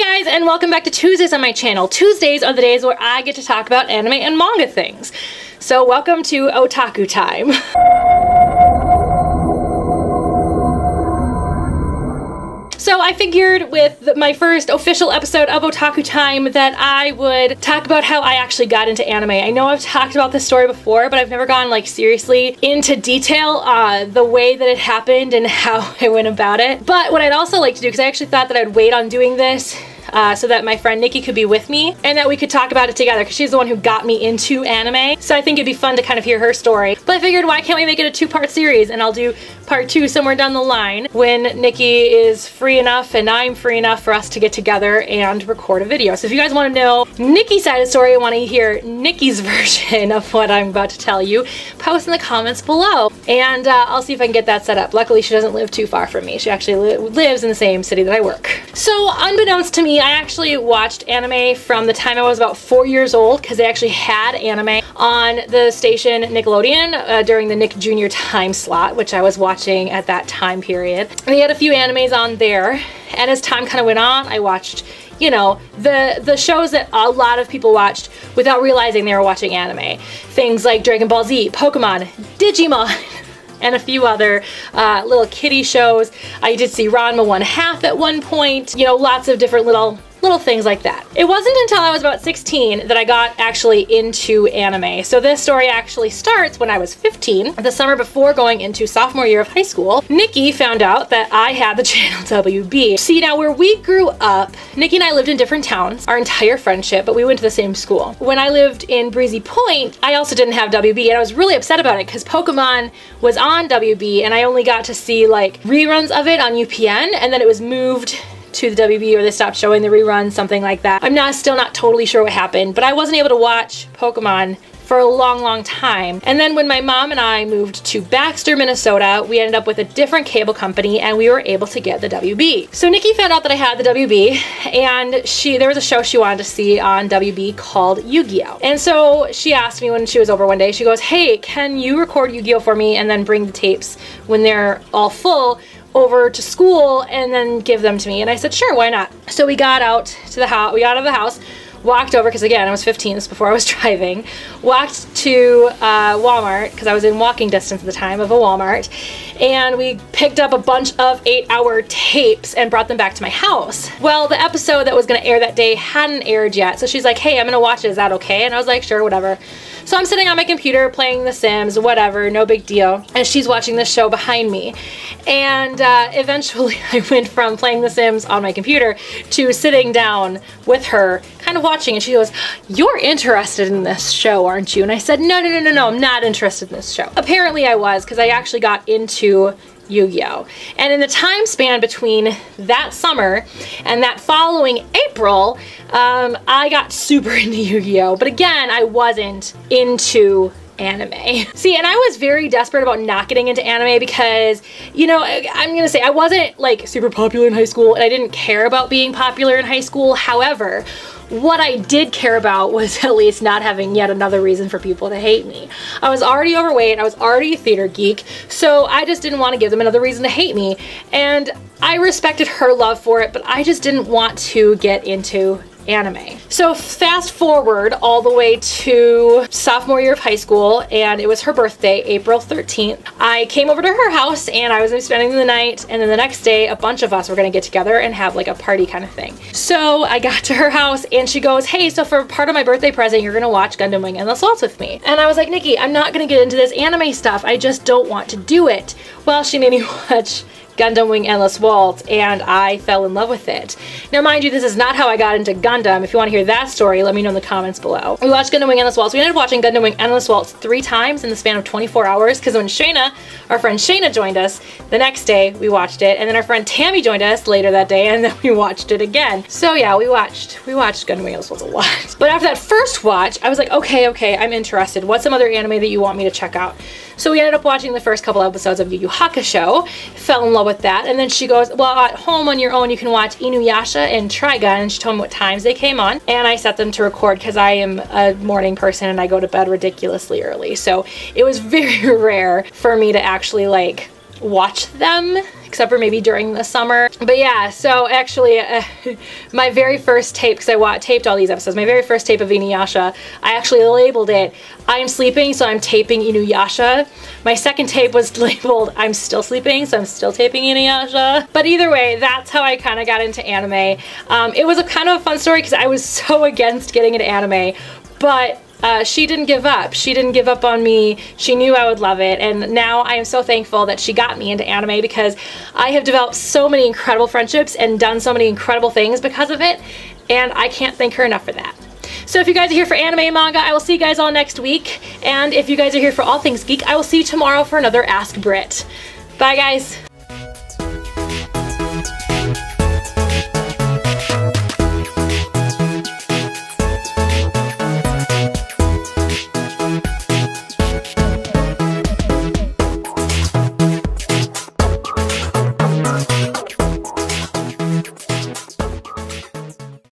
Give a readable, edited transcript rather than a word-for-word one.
Hey guys, and welcome back to Tuesdays on my channel. Tuesdays are the days where I get to talk about anime and manga things. So welcome to Otaku time. So I figured with my first official episode of Otaku Time that I would talk about how I actually got into anime. I know I've talked about this story before, but I've never gone like seriously into detail the way that it happened and how I went about it. But what I'd also like to do, because I actually thought that I'd wait on doing this so that my friend Nikki could be with me and that we could talk about it together, because she's the one who got me into anime. So I think it'd be fun to kind of hear her story. But I figured, why can't we make it a two-part series, and I'll do part 2 somewhere down the line when Nikki is free enough and I'm free enough for us to get together and record a video. So if you guys want to know Nikki's side of the story and want to hear Nikki's version of what I'm about to tell you, post in the comments below and I'll see if I can get that set up. Luckily she doesn't live too far from me. She actually lives in the same city that I work. So unbeknownst to me, I actually watched anime from the time I was about 4 years old, because they actually had anime on the station Nickelodeon during the Nick Jr. time slot, which I was watching at that time period. And they had a few animes on there, and as time kind of went on, I watched, you know, the shows that a lot of people watched without realizing they were watching anime. Things like Dragon Ball Z, Pokemon, Digimon, and a few other little kiddie shows. I did see Ranma 1/2 at one point, you know, lots of different little things like that. It wasn't until I was about 16 that I got actually into anime. So this story actually starts when I was 15, the summer before going into sophomore year of high school. Nikki found out that I had the channel WB. See, now where we grew up, Nikki and I lived in different towns our entire friendship, but we went to the same school. When I lived in Breezy Point, I also didn't have WB, and I was really upset about it because Pokemon was on WB and I only got to see like reruns of it on UPN, and then it was moved to the WB, or they stopped showing the reruns, something like that. I'm still not totally sure what happened, but I wasn't able to watch Pokemon for a long time. And then when my mom and I moved to Baxter, Minnesota, we ended up with a different cable company and we were able to get the WB. So Nikki found out that I had the WB, and there was a show she wanted to see on WB called Yu-Gi-Oh! And so she asked me when she was over one day, she goes, "Hey, can you record Yu-Gi-Oh! For me and then bring the tapes when they're all full over to school and then give them to me?" And I said, sure, why not? So we got out to the house, we got out of the house, walked over, because again, I was 15, this is before I was driving, walked to Walmart, because I was in walking distance at the time of a Walmart, and we picked up a bunch of 8-hour tapes and brought them back to my house. Well, the episode that was gonna air that day hadn't aired yet, so she's like, hey, I'm gonna watch it, is that okay? And I was like, sure, whatever. So I'm sitting on my computer playing The Sims, whatever, no big deal, and she's watching this show behind me. And eventually I went from playing The Sims on my computer to sitting down with her, kind of watching, and she goes, "You're interested in this show, aren't you?" And I said, no, I'm not interested in this show. Apparently I was, because I actually got into Yu-Gi-Oh! And in the time span between that summer and that following April, I got super into Yu-Gi-Oh! But again, I wasn't into anime. See, and I was very desperate about not getting into anime because, you know, I'm gonna say I wasn't like super popular in high school, and I didn't care about being popular in high school. However, what I did care about was at least not having yet another reason for people to hate me. I was already overweight, I was already a theater geek, so I just didn't want to give them another reason to hate me. And I respected her love for it, but I just didn't want to get into anime. So fast forward all the way to sophomore year of high school, and it was her birthday, April 13th. I came over to her house and I was spending the night, and then the next day a bunch of us were gonna get together and have like a party kind of thing. So I got to her house and she goes, hey, so for part of my birthday present, you're gonna watch Gundam Wing Endless Waltz with me. And I was like, Nikki, I'm not gonna get into this anime stuff. I just don't want to do it. Well, she made me watch Gundam Wing Endless Waltz, and I fell in love with it. Now mind you, this is not how I got into Gundam. If you want to hear that story, let me know in the comments below. We watched Gundam Wing Endless Waltz. We ended up watching Gundam Wing Endless Waltz 3 times in the span of 24 hours, because when Shayna, our friend Shayna, joined us, the next day we watched it, and then our friend Tammy joined us later that day, and then we watched it again. So yeah, we watched Gundam Wing Endless Waltz a lot. But after that first watch, I was like, okay, I'm interested. What's some other anime that you want me to check out? So we ended up watching the first couple episodes of Yu Yu Hakusho, fell in love with that, and then she goes, well, at home on your own you can watch Inuyasha and Trigun, and she told me what times they came on, and I set them to record because I am a morning person and I go to bed ridiculously early, so it was very rare for me to actually like watch them except for maybe during the summer. But yeah, so actually my very first tape, because I taped all these episodes, my very first tape of Inuyasha, I actually labeled it, I'm sleeping, so I'm taping Inuyasha. My second tape was labeled, I'm still sleeping, so I'm still taping Inuyasha. But either way, that's how I kind of got into anime. It was a kind of a fun story because I was so against getting into anime, but she didn't give up. She didn't give up on me. She knew I would love it, and now I am so thankful that she got me into anime because I have developed so many incredible friendships and done so many incredible things because of it, and I can't thank her enough for that. So if you guys are here for anime and manga, I will see you guys all next week, and if you guys are here for all things geek, I will see you tomorrow for another Ask Brit. Bye guys!